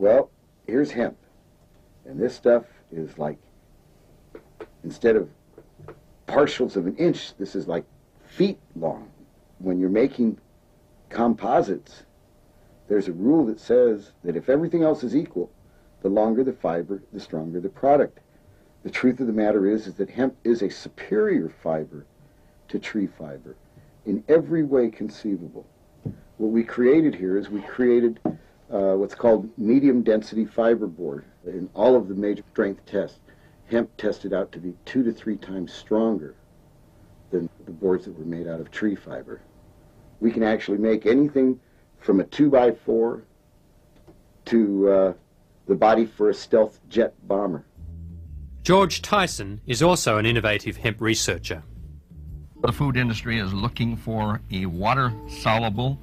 Well, here's hemp. And this stuff is like, instead of partials of an inch, this is like feet long. When you're making composites, there's a rule that says that if everything else is equal, the longer the fiber, the stronger the product. The truth of the matter is that hemp is a superior fiber to tree fiber in every way conceivable. What we created here is we created what's called medium density fiberboard. In all of the major strength tests, hemp tested out to be 2 to 3 times stronger than the boards that were made out of tree fiber. We can actually make anything from a 2x4 to the body for a stealth jet bomber. George Tyson is also an innovative hemp researcher. The food industry is looking for a water-soluble,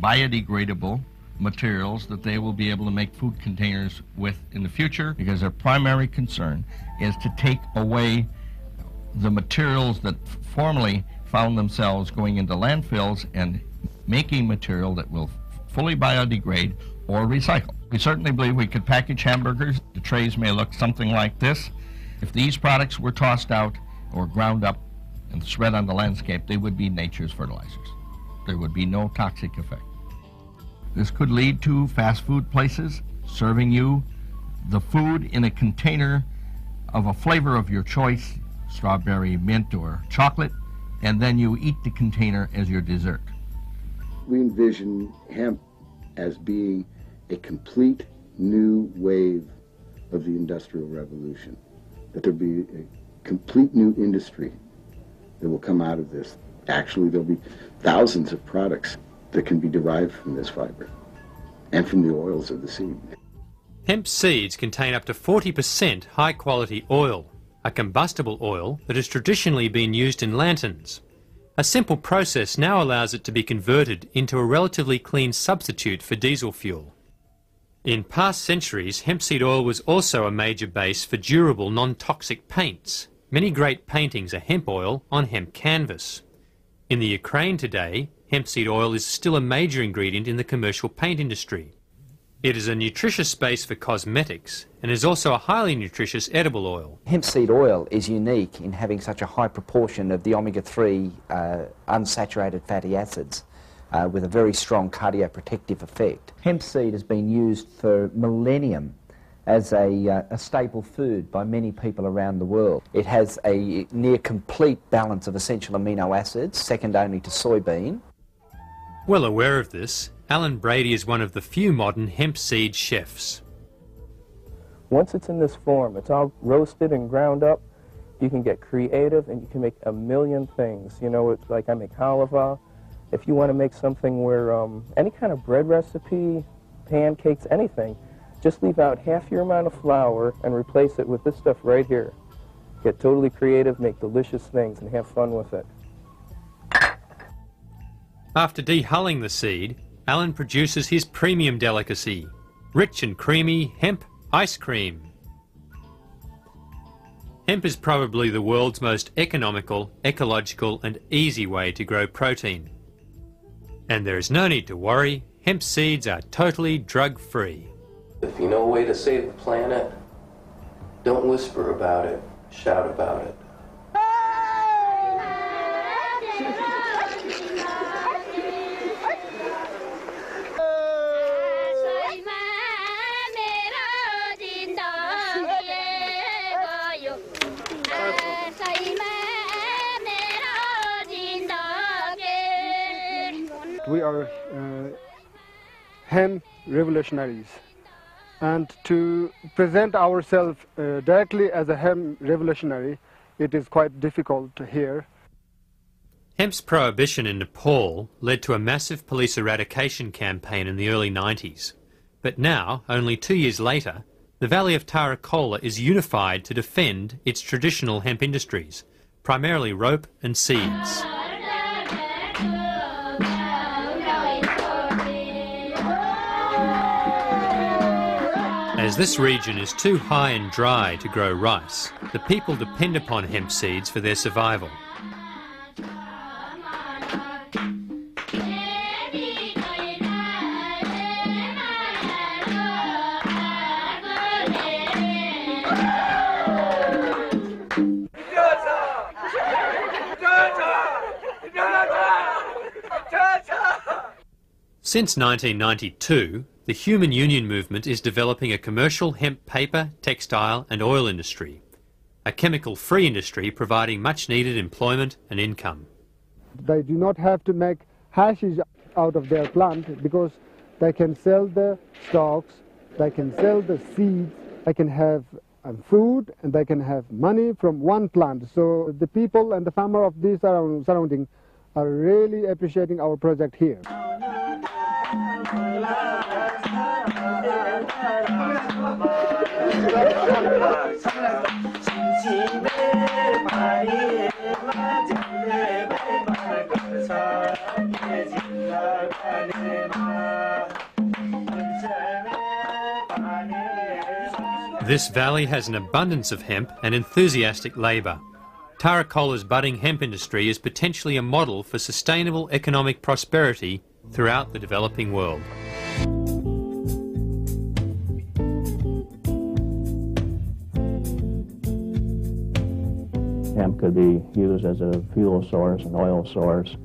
biodegradable materials that they will be able to make food containers with in the future, because their primary concern is to take away the materials that formerly found themselves going into landfills and making material that will fully biodegrade or recycle. We certainly believe we could package hamburgers. The trays may look something like this. If these products were tossed out or ground up and spread on the landscape, they would be nature's fertilizers. There would be no toxic effect. This could lead to fast food places serving you the food in a container of a flavor of your choice, strawberry, mint, or chocolate, and then you eat the container as your dessert. We envision hemp as being a complete new wave of the Industrial Revolution, that there'll be a complete new industry that will come out of this. Actually, there'll be thousands of products that can be derived from this fiber and from the oils of the seed. Hemp seeds contain up to 40% high-quality oil, a combustible oil that has traditionally been used in lanterns. A simple process now allows it to be converted into a relatively clean substitute for diesel fuel. In past centuries, hemp seed oil was also a major base for durable, non-toxic paints. Many great paintings are hemp oil on hemp canvas. In the Ukraine today, hemp seed oil is still a major ingredient in the commercial paint industry. It is a nutritious base for cosmetics and is also a highly nutritious edible oil. Hemp seed oil is unique in having such a high proportion of the omega-3 unsaturated fatty acids with a very strong cardioprotective effect. Hemp seed has been used for millennium as a staple food by many people around the world. It has a near complete balance of essential amino acids, second only to soybean. Well aware of this, Alan Brady is one of the few modern hemp seed chefs. Once it's in this form, it's all roasted and ground up, you can get creative and you can make a million things. You know, it's like I make halva. If you want to make something where any kind of bread recipe, pancakes, anything, just leave out half your amount of flour and replace it with this stuff right here. Get totally creative, make delicious things, and have fun with it. After dehulling the seed, Alan produces his premium delicacy, rich and creamy hemp ice cream. Hemp is probably the world's most economical, ecological and easy way to grow protein. And there is no need to worry, hemp seeds are totally drug-free. If you know a way to save the planet, don't whisper about it, shout about it. We are hemp revolutionaries, and to present ourselves directly as a hemp revolutionary, it is quite difficult here. Hemp's prohibition in Nepal led to a massive police eradication campaign in the early 90s. But now, only 2 years later, the Valley of Tarakola is unified to defend its traditional hemp industries, primarily rope and seeds. As this region is too high and dry to grow rice, the people depend upon hemp seeds for their survival. Since 1992, the Human Union movement is developing a commercial hemp paper, textile and oil industry, a chemical-free industry providing much-needed employment and income. They do not have to make hashish out of their plant because they can sell the stalks, they can sell the seeds, they can have food and they can have money from one plant. So the people and the farmer of these surroundings are really appreciating our project here. This valley has an abundance of hemp and enthusiastic labour. Tarakola's budding hemp industry is potentially a model for sustainable economic prosperity throughout the developing world. Hemp could be used as a fuel source, an oil source,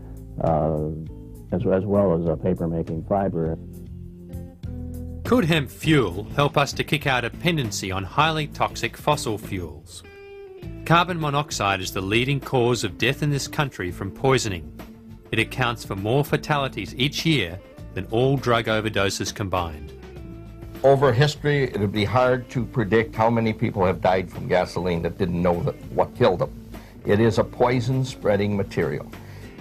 as well as a paper-making fiber. Could hemp fuel help us to kick our dependency on highly toxic fossil fuels? Carbon monoxide is the leading cause of death in this country from poisoning. It accounts for more fatalities each year than all drug overdoses combined. Over history, it would be hard to predict how many people have died from gasoline that didn't know what killed them. It is a poison-spreading material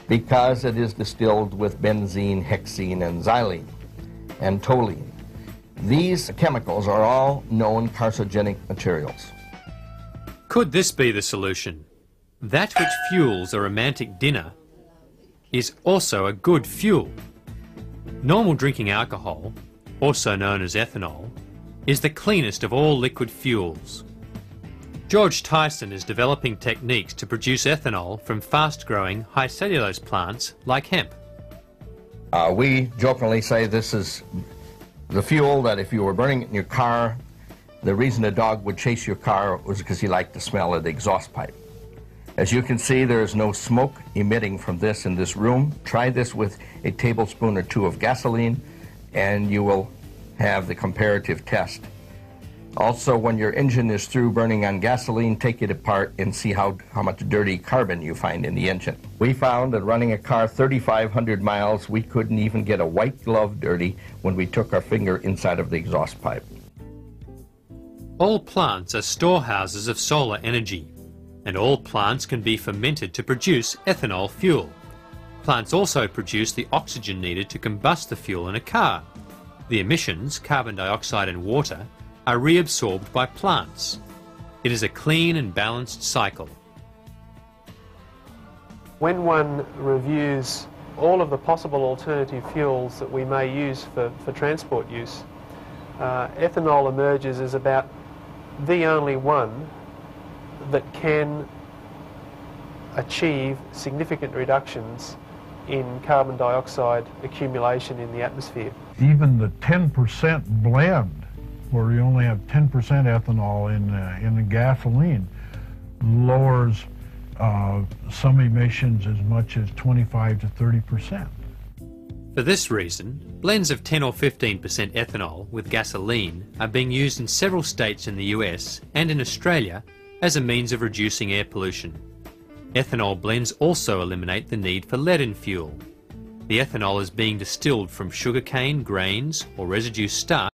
because it is distilled with benzene, hexene, and xylene, and toluene. These chemicals are all known carcinogenic materials. Could this be the solution? That which fuels a romantic dinner is also a good fuel. Normal drinking alcohol, also known as ethanol, is the cleanest of all liquid fuels. George Tyson is developing techniques to produce ethanol from fast-growing, high cellulose plants like hemp. We jokingly say this is the fuel that if you were burning it in your car, the reason a dog would chase your car was because he liked the smell of the exhaust pipe. As you can see, there is no smoke emitting from this in this room. Try this with a tablespoon or two of gasoline and you will have the comparative test. Also, when your engine is through burning on gasoline, take it apart and see how much dirty carbon you find in the engine. We found that running a car 3,500 miles, we couldn't even get a white glove dirty when we took our finger inside of the exhaust pipe. All plants are storehouses of solar energy, and all plants can be fermented to produce ethanol fuel. Plants also produce the oxygen needed to combust the fuel in a car. The emissions, carbon dioxide and water, are reabsorbed by plants. It is a clean and balanced cycle. When one reviews all of the possible alternative fuels that we may use for transport use, ethanol emerges as about the only one that can achieve significant reductions in carbon dioxide accumulation in the atmosphere. Even the 10% blend, where you only have 10% ethanol in the gasoline, lowers some emissions as much as 25 to 30%. For this reason, blends of 10 or 15% ethanol with gasoline are being used in several states in the US and in Australia as a means of reducing air pollution. Ethanol blends also eliminate the need for lead in fuel. The ethanol is being distilled from sugarcane, grains or residue starch